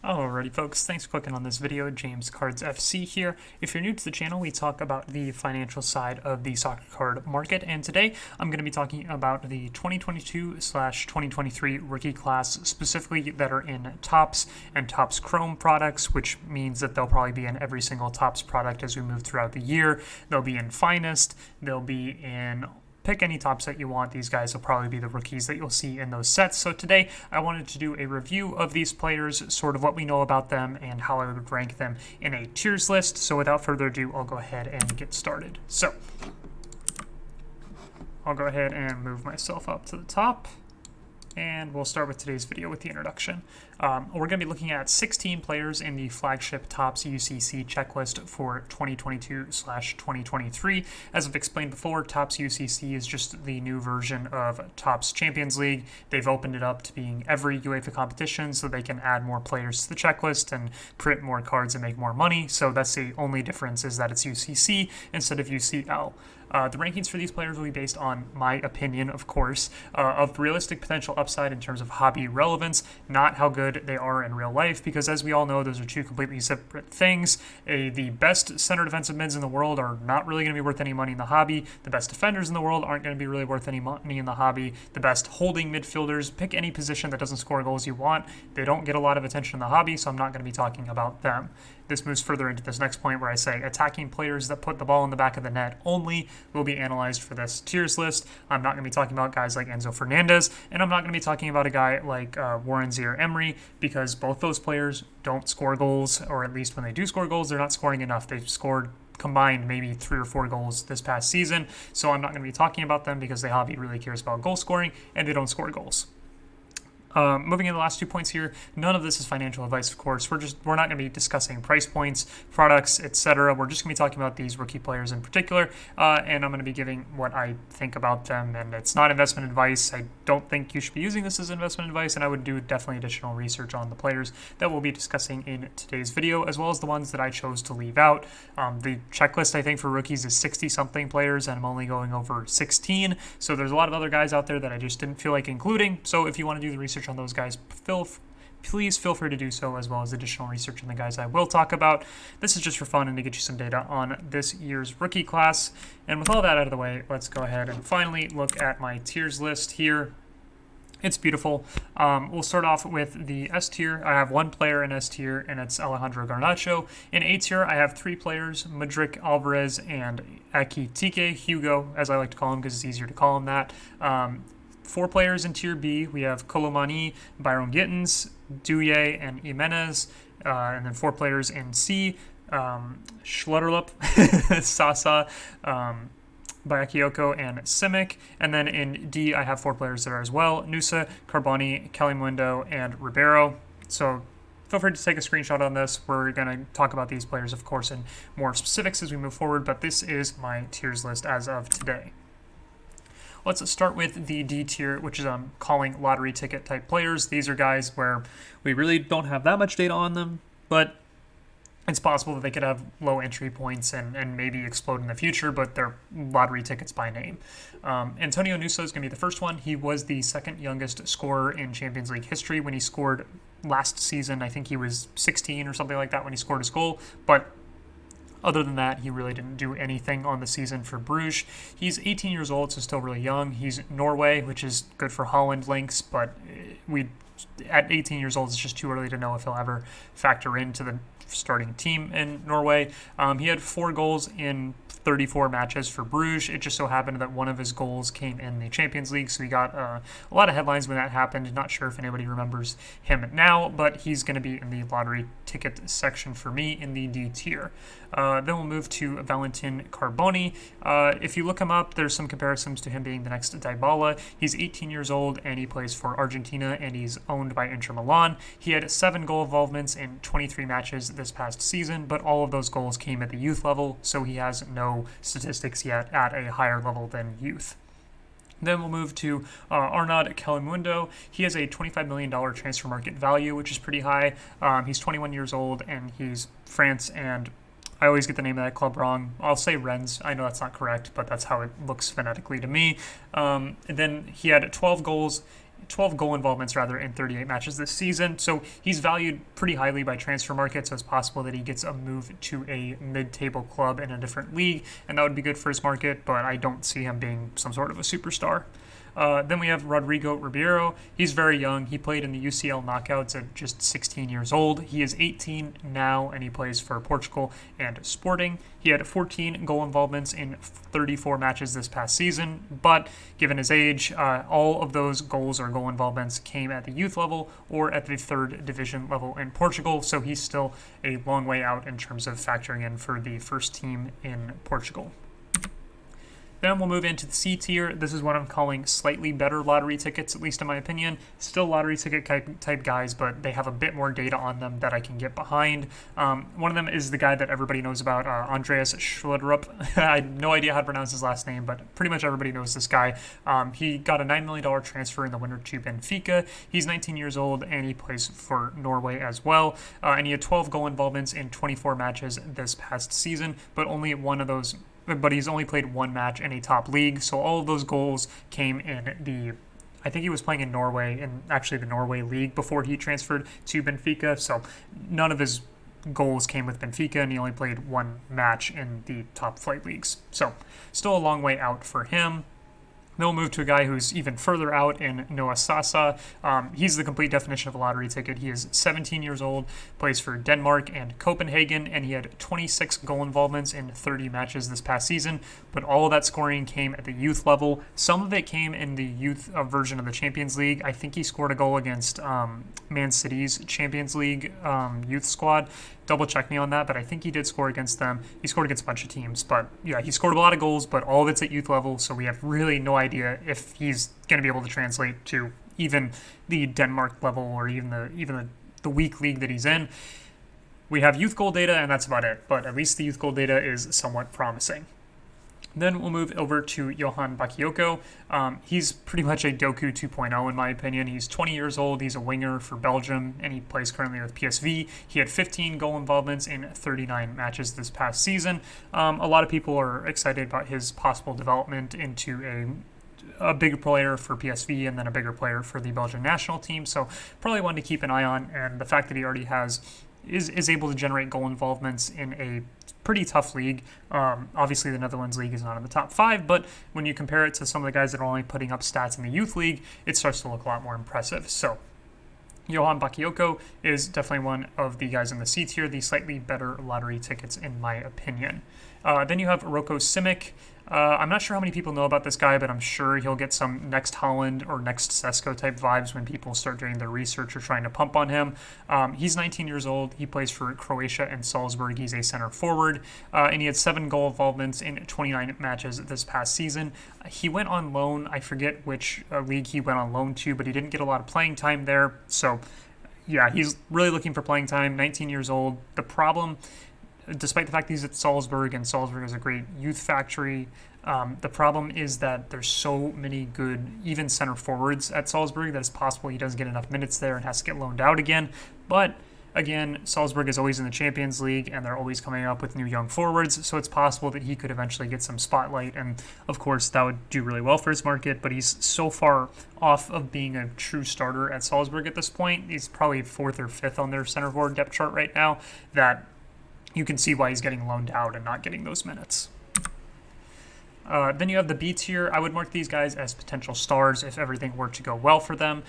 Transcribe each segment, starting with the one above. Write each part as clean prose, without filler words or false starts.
Alrighty folks, thanks for clicking on this video. James Cards FC here. If you're new to the channel, we talk about the financial side of the soccer card market, and today I'm going to be talking about the 2022/2023 rookie class, specifically that are in Topps and Topps Chrome products, which means that they'll probably be in every single Topps product as we move throughout the year. They'll be in Finest, they'll be in pick any top set you want. These guys will probably be the rookies that you'll see in those sets. So today I wanted to do a review of these players, sort of what we know about them and how I would rank them in a tiers list. So without further ado, I'll go ahead and get started. So I'll go ahead and move myself up to the top. And we'll start with today's video with the introduction. We're going to be looking at 16 players in the flagship Topps UCC checklist for 2022/2023. As I've explained before, Topps UCC is just the new version of Topps Champions League. They've opened it up to being every UEFA competition so they can add more players to the checklist and print more cards and make more money. So that's the only difference, is that it's UCC instead of UCL. The rankings for these players will be based on my opinion, of course, of realistic potential upside in terms of hobby relevance, not how good they are in real life, because as we all know, those are two completely separate things. The best center defensive mids in the world are not really going to be worth any money in the hobby. The best defenders in the world aren't going to be really worth any money in the hobby. The best holding midfielders, pick any position that doesn't score goals you want. They don't get a lot of attention in the hobby, so I'm not going to be talking about them. This moves further into this next point where I say attacking players that put the ball in the back of the net only will be analyzed for this tiers list. I'm not going to be talking about guys like Enzo Fernandez, and I'm not going to be talking about a guy like Warren Zaire-Emery, because both those players don't score goals, or at least when they do score goals, they're not scoring enough. They've scored combined maybe 3 or 4 goals this past season, so I'm not going to be talking about them because the hobby really cares about goal scoring, and they don't score goals. Moving into the last 2 points here, none of this is financial advice, of course. We're not going to be discussing price points, products, etc. We're just going to be talking about these rookie players in particular, and I'm going to be giving what I think about them, and it's not investment advice. I don't think you should be using this as investment advice, and I would do definitely additional research on the players that we'll be discussing in today's video, as well as the ones that I chose to leave out. The checklist, I think, for rookies is 60-something players, and I'm only going over 16, so there's a lot of other guys out there that I just didn't feel like including. So if you want to do the research on those guys, please feel free to do so, as well as additional research on the guys I will talk about. This is just for fun and to get you some data on this year's rookie class. And with all that out of the way, let's go ahead and finally look at my tiers list here. It's beautiful. We'll start off with the S tier. I have 1 player in S tier, and it's Alejandro Garnacho. In A tier, I have 3 players, Mudryk, Alvarez, and Ekitike, Hugo, as I like to call him because it's easier to call him that. 4 players in Tier B, we have Colomani, Byron Gittins, Douye, and Jimenez. And then 4 players in C, Schlotterlup, Sasa, Bakayoko, and Simic. And then in D, I have 4 players there as well, Nusa, Carboni, Calimundo, and Ribeiro. So feel free to take a screenshot on this. We're going to talk about these players, of course, in more specifics as we move forward, but this is my tiers list as of today. Let's start with the D tier, which is calling lottery ticket type players. These are guys where we really don't have that much data on them, but it's possible that they could have low entry points and maybe explode in the future, but they're lottery tickets by name. Antonio Nusa is going to be the first one. He was the second youngest scorer in Champions League history when he scored last season. I think he was 16 or something like that when he scored his goal, but other than that, he really didn't do anything on the season for Bruges. He's 18 years old, so still really young. He's Norway, which is good for Holland links, but at 18 years old, it's just too early to know if he'll ever factor into the starting team in Norway. He had 4 goals in 34 matches for Bruges. It just so happened that one of his goals came in the Champions League, so he got a lot of headlines when that happened. Not sure if anybody remembers him now, but he's going to be in the lottery ticket section for me in the D tier. Then we'll move to Valentin Carboni. If you look him up, there's some comparisons to him being the next Dybala. He's 18 years old, and he plays for Argentina, and he's owned by Inter Milan. He had 7 goal involvements in 23 matches this past season, but all of those goals came at the youth level, so he has no statistics yet at a higher level than youth. Then we'll move to Arnaud Calimundo. He has a $25 million transfer market value, which is pretty high. He's 21 years old, and he's France, and I always get the name of that club wrong. I'll say Rennes. I know that's not correct, but that's how it looks phonetically to me. And then he had 12 goals 12 goal involvements rather in 38 matches this season. So he's valued pretty highly by transfer market. So it's possible that he gets a move to a mid-table club in a different league, and that would be good for his market. But I don't see him being some sort of a superstar. Then we have Rodrigo Ribeiro. He's very young. He played in the UCL knockouts at just 16 years old. He is 18 now, and he plays for Portugal and Sporting. He had 14 goal involvements in 34 matches this past season, but given his age, all of those goals or goal involvements came at the youth level or at the third division level in Portugal, so he's still a long way out in terms of factoring in for the first team in Portugal. Then we'll move into the C tier. This is what I'm calling slightly better lottery tickets, at least in my opinion. Still lottery ticket type guys, but they have a bit more data on them that I can get behind. One of them is the guy that everybody knows about, Andreas Schlotterup. I have no idea how to pronounce his last name, but pretty much everybody knows this guy. He got a $9 million transfer in the winter to Benfica. He's 19 years old, and he plays for Norway as well. And he had 12 goal involvements in 24 matches this past season, but he's only played one match in a top league, so all of those goals came in I think he was playing in Norway, in actually the Norway league before he transferred to Benfica, so none of his goals came with Benfica, and he only played one match in the top flight leagues. So still a long way out for him. Then we'll move to a guy who's even further out in Noah Sasa. He's the complete definition of a lottery ticket. He is 17 years old, plays for Denmark and Copenhagen, and he had 26 goal involvements in 30 matches this past season. But all of that scoring came at the youth level. Some of it came in the youth version of the Champions League. I think he scored a goal against Man City's Champions League youth squad. Double check me on that, but I think he did score against them. He scored against a bunch of teams, but yeah, he scored a lot of goals, but all of it's at youth level, so we have really no idea if he's going to be able to translate to even the Denmark level or even the weak league that he's in. We have youth goal data, and that's about it, but at least the youth goal data is somewhat promising. Then we'll move over to Johan Bakayoko. He's pretty much a Doku 2.0 in my opinion. He's 20 years old. He's a winger for Belgium, and he plays currently with PSV. He had 15 goal involvements in 39 matches this past season. A lot of people are excited about his possible development into a bigger player for PSV and then a bigger player for the Belgian national team. So probably one to keep an eye on, and the fact that he already is able to generate goal involvements in a pretty tough league. Obviously, the Netherlands league is not in the top 5, but when you compare it to some of the guys that are only putting up stats in the youth league, it starts to look a lot more impressive. So Johan Bakayoko is definitely one of the guys in the C tier, the slightly better lottery tickets in my opinion. Then you have Roko Simic. I'm not sure how many people know about this guy, but I'm sure he'll get some next Holland or next Sesko type vibes when people start doing their research or trying to pump on him. He's 19 years old. He plays for Croatia and Salzburg. He's a center forward, and he had 7 goal involvements in 29 matches this past season. He went on loan. I forget which league he went on loan to, but he didn't get a lot of playing time there. So, yeah, he's really looking for playing time, 19 years old. The problem, despite the fact that he's at Salzburg, and Salzburg is a great youth factory, the problem is that there's so many good, even center forwards at Salzburg, that it's possible he doesn't get enough minutes there and has to get loaned out again. But again, Salzburg is always in the Champions League, and they're always coming up with new young forwards, so it's possible that he could eventually get some spotlight, and of course that would do really well for his market, but he's so far off of being a true starter at Salzburg at this point. He's probably 4th or 5th on their center forward depth chart right now, that you can see why he's getting loaned out and not getting those minutes. Then you have the B tier. I would mark these guys as potential stars if everything were to go well for them.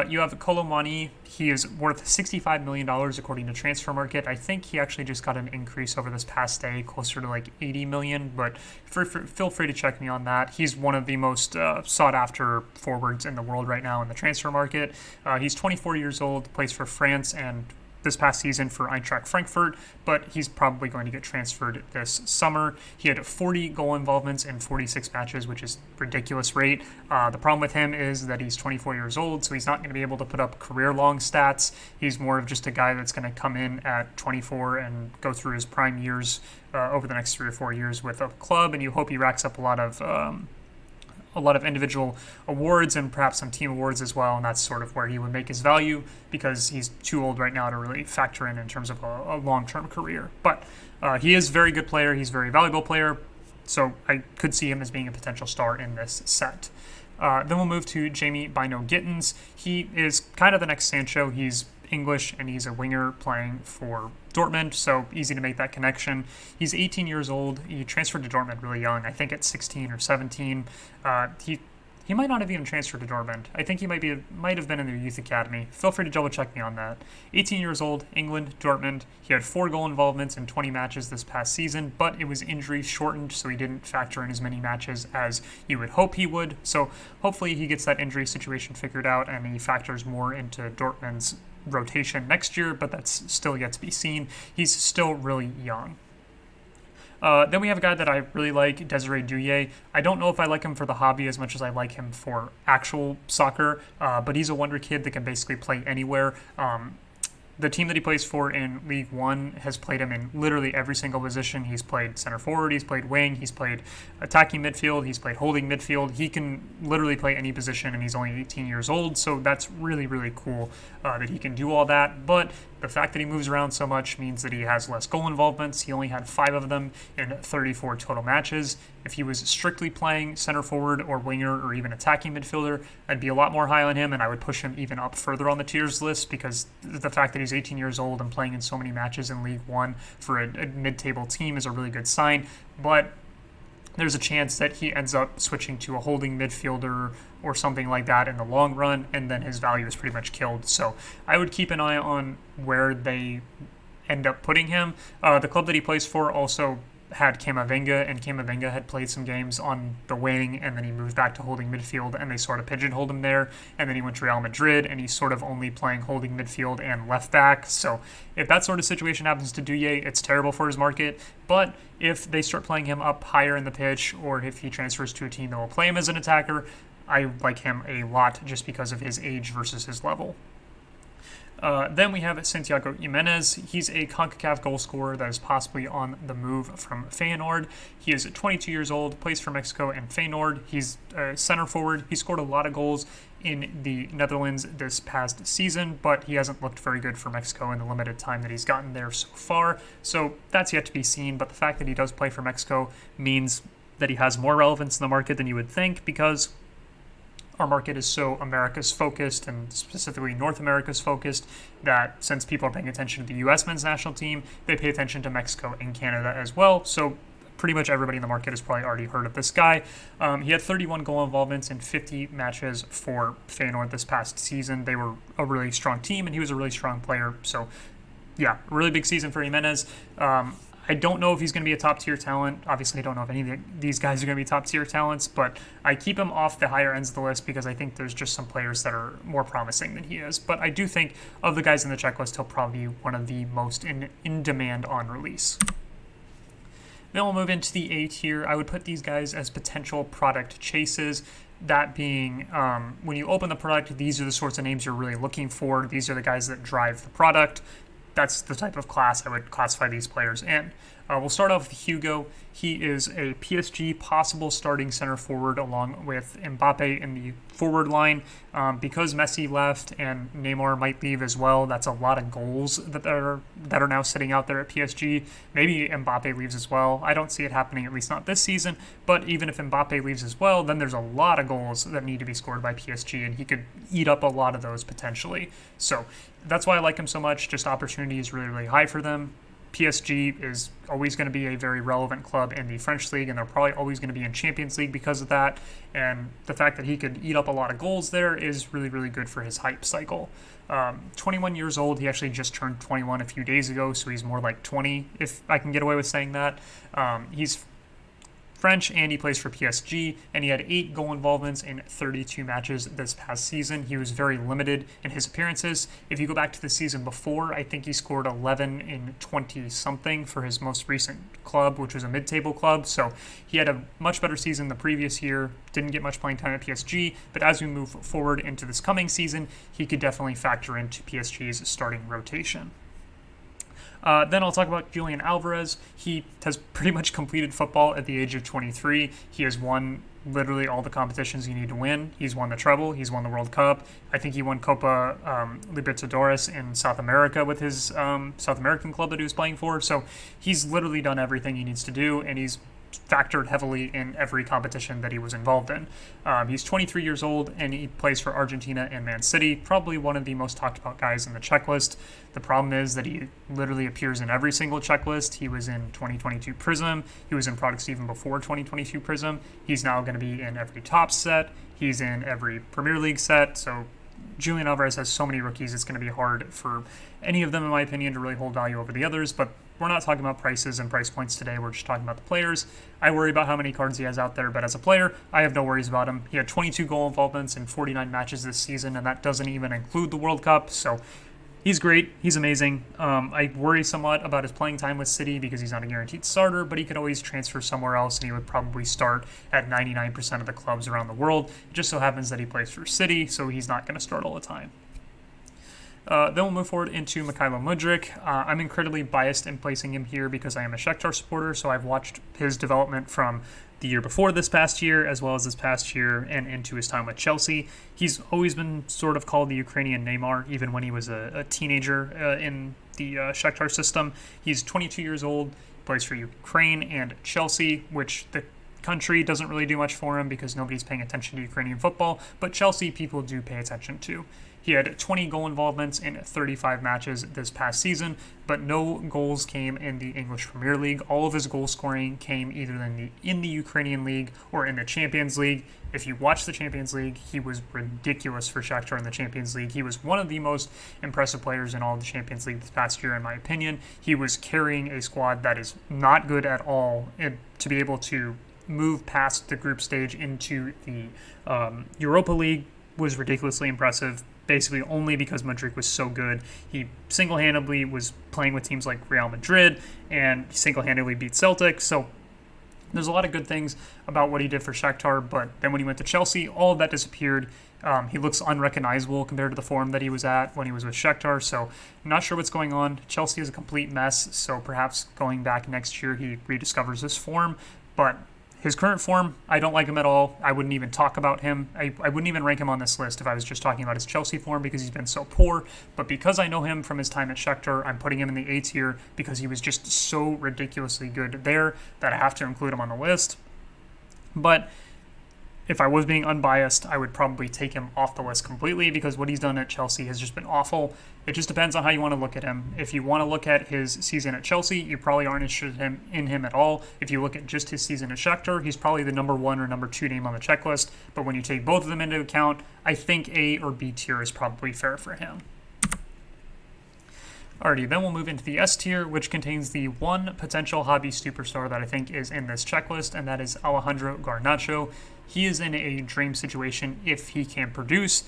You have Kolo Muani. He is worth $65 million according to Transfer Market. I think he actually just got an increase over this past day, closer to like $80 million, but feel free to check me on that. He's one of the most sought-after forwards in the world right now in the transfer market. He's 24 years old, plays for France and this past season for Eintracht Frankfurt, but he's probably going to get transferred this summer. He had 40 goal involvements in 46 matches, which is a ridiculous rate. The problem with him is that he's 24 years old, so he's not going to be able to put up career-long stats. He's more of just a guy that's going to come in at 24 and go through his prime years over the next 3 or 4 years with a club, and you hope he racks up a lot of individual awards and perhaps some team awards as well, and that's sort of where he would make his value because he's too old right now to really factor in terms of a long-term career. But he is a very good player. He's a very valuable player, so I could see him as being a potential star in this set. Then we'll move to Jamie Bino Gittins. He is kind of the next Sancho. He's English and he's a winger playing for Dortmund, so easy to make that connection. He's 18 years old. He transferred to Dortmund really young, I think at 16 or 17. He might not have even transferred to Dortmund. I think he might have been in their youth academy. Feel free to double check me on that. 18 years old, England, Dortmund. He had 4 goal involvements in 20 matches this past season, but it was injury shortened, so he didn't factor in as many matches as you would hope he would. So hopefully he gets that injury situation figured out and he factors more into Dortmund's rotation next year, but that's still yet to be seen. He's still really young. Then we have a guy that I really like, Desiree Douillet. I don't know if I like him for the hobby as much as I like him for actual soccer, but he's a wonder kid that can basically play anywhere. The team that he plays for in League One has played him in literally every single position. He's played center forward, he's played wing, he's played attacking midfield, he's played holding midfield. He can literally play any position, and he's only 18 years old, so that's really, really cool that he can do all that. But the fact that he moves around so much means that he has less goal involvements. He only had 5 of them in 34 total matches. If he was strictly playing center forward or winger or even attacking midfielder, I'd be a lot more high on him, and I would push him even up further on the tiers list because the fact that he's 18 years old and playing in so many matches in League One for a mid-table team is a really good sign. But there's a chance that he ends up switching to a holding midfielder or something like that in the long run, and then his value is pretty much killed. So I would keep an eye on where they end up putting him. The club that he plays for also had Camavinga, and Camavinga had played some games on the wing, and then he moved back to holding midfield, and they sort of pigeonholed him there, and then he went to Real Madrid, and he's sort of only playing holding midfield and left back. So if that sort of situation happens to Douillet, it's terrible for his market, but if they start playing him up higher in the pitch, or if he transfers to a team that will play him as an attacker, I like him a lot just because of his age versus his level. Then we have Santiago Jimenez. He's a CONCACAF goal scorer that is possibly on the move from Feyenoord. He is 22 years old, plays for Mexico and Feyenoord. He's a center forward. He scored a lot of goals in the Netherlands this past season, but he hasn't looked very good for Mexico in the limited time that he's gotten there so far. So that's yet to be seen, but the fact that he does play for Mexico means that he has more relevance in the market than you would think, because our market is so America's focused and specifically North America's focused that since people are paying attention to the U.S. men's national team, they pay attention to Mexico and Canada as well. So pretty much everybody in the market has probably already heard of this guy. He had 31 goal involvements in 50 matches for Feyenoord this past season. They were a really strong team, and he was a really strong player. So yeah, really big season for Jimenez. I don't know if he's going to be a top-tier talent. Obviously, I don't know if any of these guys are going to be top-tier talents, but I keep him off the higher ends of the list because I think there's just some players that are more promising than he is. But I do think of the guys in the checklist, he'll probably be one of the most in demand on release. Then we'll move into the A tier. I would put these guys as potential product chases. That being, when you open the product, these are the sorts of names you're really looking for. These are the guys that drive the product. That's the type of class I would classify these players in. We'll start off with Hugo. He is a PSG possible starting center forward along with Mbappe in the forward line. Because Messi left and Neymar might leave as well, that's a lot of goals that are now sitting out there at PSG. Maybe Mbappe leaves as well. I don't see it happening, at least not this season. But even if Mbappe leaves as well, then there's a lot of goals that need to be scored by PSG, and he could eat up a lot of those potentially. So that's why I like him so much. Just opportunity is really, really high for them. PSG is always going to be a very relevant club in the French league, and they're probably always going to be in Champions League because of that. And the fact that he could eat up a lot of goals there is really, really good for his hype cycle. 21 years old. He actually just turned 21 a few days ago, so he's more like 20, if I can get away with saying that. He's French, and he plays for PSG, and he had 8 goal involvements in 32 matches this past season. He was very limited in his appearances. If you go back to the season before, I think he scored 11 in 20-something for his most recent club, which was a mid-table club. So he had a much better season the previous year, didn't get much playing time at PSG, but as we move forward into this coming season, he could definitely factor into PSG's starting rotation. Then I'll talk about Julian Alvarez. He has pretty much completed football at the age of 23. He has won literally all the competitions you need to win. He's won the treble. He's won the World Cup. I think he won Copa Libertadores in South America with his South American club that he was playing for. So he's literally done everything he needs to do, and he's factored heavily in every competition that he was involved in. He's 23 years old and he plays for Argentina and Man City, probably one of the most talked about guys in the checklist. The problem is that he literally appears in every single checklist. He was in 2022 Prism. He was in products even before 2022 Prism. He's now going to be in every top set. He's in every Premier League set. So Julian Alvarez has so many rookies, it's going to be hard for any of them, in my opinion, to really hold value over the others. But we're not talking about prices and price points today. We're just talking about the players. I worry about how many cards he has out there, but as a player, I have no worries about him. He had 22 goal involvements in 49 matches this season, and that doesn't even include the World Cup. So he's great. He's amazing. I worry somewhat about his playing time with City because he's not a guaranteed starter, but he could always transfer somewhere else, and he would probably start at 99% of the clubs around the world. It just so happens that he plays for City, so he's not going to start all the time. Then we'll move forward into Mykhailo Mudryk. I'm incredibly biased in placing him here because I am a Shakhtar supporter, so I've watched his development from the year before this past year, as well as this past year, and into his time with Chelsea. He's always been sort of called the Ukrainian Neymar, even when he was a teenager in the Shakhtar system. He's 22 years old, plays for Ukraine and Chelsea, which the country doesn't really do much for him because nobody's paying attention to Ukrainian football, but Chelsea people do pay attention to. He had 20 goal involvements in 35 matches this past season, but no goals came in the English Premier League. All of his goal scoring came either in the Ukrainian League or in the Champions League. If you watch the Champions League, he was ridiculous for Shakhtar in the Champions League. He was one of the most impressive players in all of the Champions League this past year, in my opinion. He was carrying a squad that is not good at all, and to be able to move past the group stage into the Europa League was ridiculously impressive, basically only because Mudryk was so good. He single-handedly was playing with teams like Real Madrid and single-handedly beat Celtic. So there's a lot of good things about what he did for Shakhtar, but then when he went to Chelsea, all of that disappeared. He looks unrecognizable compared to the form that he was at when he was with Shakhtar, so I'm not sure what's going on. Chelsea is a complete mess, so perhaps going back next year he rediscovers his form, but his current form, I don't like him at all. I wouldn't even talk about him. I wouldn't even rank him on this list if I was just talking about his Chelsea form because he's been so poor. But because I know him from his time at Shakhtar, I'm putting him in the A tier because he was just so ridiculously good there that I have to include him on the list. But if I was being unbiased, I would probably take him off the list completely because what he's done at Chelsea has just been awful. It just depends on how you want to look at him. If you want to look at his season at Chelsea, you probably aren't interested in him at all. If you look at just his season at Shakhtar, he's probably the number 1 or number 2 name on the checklist. But when you take both of them into account, I think A or B tier is probably fair for him. Alrighty, then we'll move into the S tier, which contains the one potential hobby superstar that I think is in this checklist, and that is Alejandro Garnacho. He is in a dream situation if he can produce.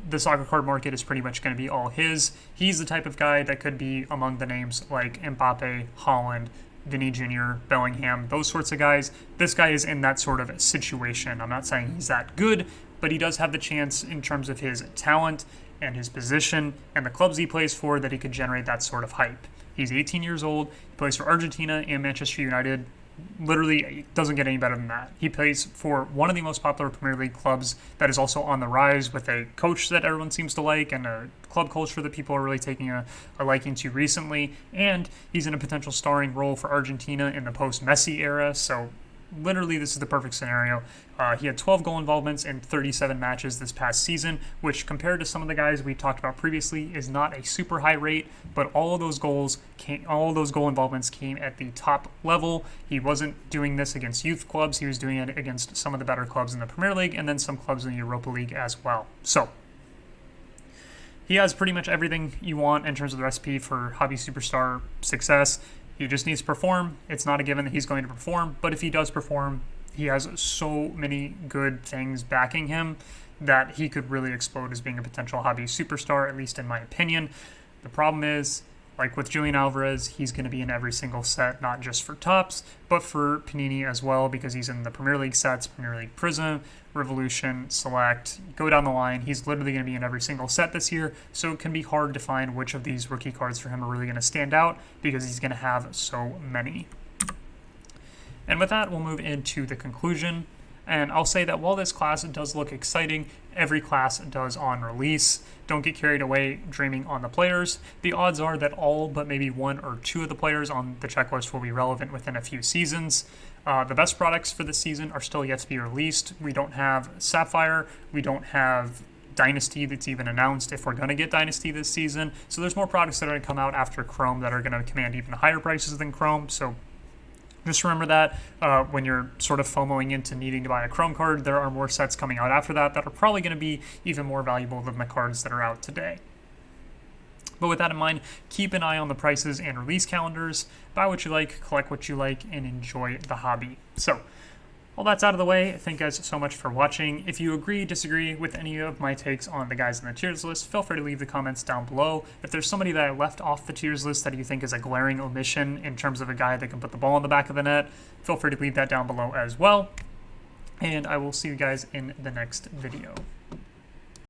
The soccer card market is pretty much going to be all his. He's the type of guy that could be among the names like Mbappe, Haaland, Vinny Jr., Bellingham, those sorts of guys. This guy is in that sort of situation. I'm not saying he's that good, but he does have the chance in terms of his talent and his position and the clubs he plays for that he could generate that sort of hype. He's 18 years old, he plays for Argentina and Manchester United. Literally, it doesn't get any better than that. He plays for one of the most popular Premier League clubs that is also on the rise with a coach that everyone seems to like and a club culture that people are really taking a liking to recently. And he's in a potential starring role for Argentina in the post-Messi era, so literally, this is the perfect scenario. He had 12 goal involvements in 37 matches this past season, which compared to some of the guys we talked about previously is not a super high rate, but all of those goal involvements came at the top level. He wasn't doing this against youth clubs. He was doing it against some of the better clubs in the Premier League and then some clubs in the Europa League as well. So he has pretty much everything you want in terms of the recipe for hobby superstar success. He just needs to perform. It's not a given that he's going to perform, but if he does perform, he has so many good things backing him that he could really explode as being a potential hobby superstar, at least in my opinion. The problem is, like with Julian Alvarez, he's going to be in every single set, not just for Tops, but for Panini as well, because he's in the Premier League sets, Premier League Prism, Revolution, Select, go down the line. He's literally going to be in every single set this year, so it can be hard to find which of these rookie cards for him are really going to stand out because he's going to have so many. And with that, we'll move into the conclusion. And I'll say that while this class does look exciting, every class does on release. Don't get carried away dreaming on the players. The odds are that all but maybe 1 or 2 of the players on the checklist will be relevant within a few seasons. The best products for this season are still yet to be released. We don't have Sapphire. We don't have Dynasty that's even announced if we're going to get Dynasty this season. So there's more products that are going to come out after Chrome that are going to command even higher prices than Chrome. So just remember that when you're sort of FOMOing into needing to buy a Chrome card, there are more sets coming out after that that are probably going to be even more valuable than the cards that are out today. But with that in mind, keep an eye on the prices and release calendars, buy what you like, collect what you like, and enjoy the hobby. So, all that's out of the way. Thank you guys so much for watching. If you agree, disagree with any of my takes on the guys in the tiers list, feel free to leave the comments down below. If there's somebody that I left off the tiers list that you think is a glaring omission in terms of a guy that can put the ball in the back of the net, feel free to leave that down below as well. And I will see you guys in the next video.